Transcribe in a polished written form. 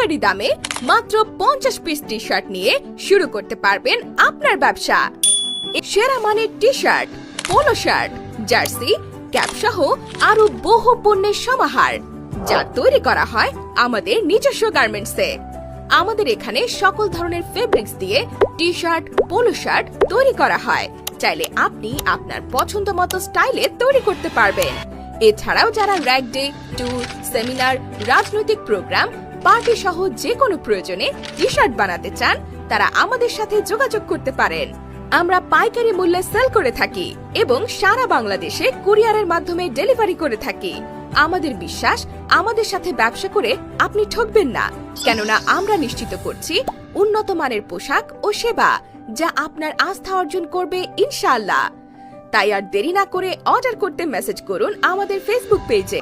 পাইকারি দামে মাত্র 50 পিস টি শার্ট নিয়ে শুরু করতে পারবেন আপনার ব্যবসা। সেরা মানের T shirt, polo shirt, jersey, cap সহ আরো বহু পণ্যের সমাহার, যা তৈরি করা হয় আমাদের নিজস্ব গার্মেন্টসে। আমাদের এখানে সকল ধরনের ফেব্রিক্স দিয়ে টি শার্ট, পোলো শার্ট তৈরি করা হয়। চাইলে আপনি আপনার পছন্দ মতো স্টাইলে তৈরি করতে পারবেন। এছাড়াও যারা র্যাক ডে, ট্যুর, সেমিনার, রাজনৈতিক প্রোগ্রাম, পার্টি সহ যে কোনো প্রয়োজনে টি শার্ট বানাতে চান, তারা আমাদের সাথে যোগাযোগ করতে পারেন। আমরা পাইকারি মূল্যে সেল করে থাকি এবং সারা বাংলাদেশে কুরিয়ারের মাধ্যমে ডেলিভারি করে থাকি। আমাদের বিশ্বাস, আমাদের সাথে ব্যবসা করে আপনি ঠকবেন না, কেননা আমরা নিশ্চিত করছি উন্নত মানের পোশাক ও সেবা, যা আপনার আস্থা অর্জন করবে ইনশাআল্লাহ। তাই আর দেরি না করে অর্ডার করতে মেসেজ করুন আমাদের ফেসবুক পেজে।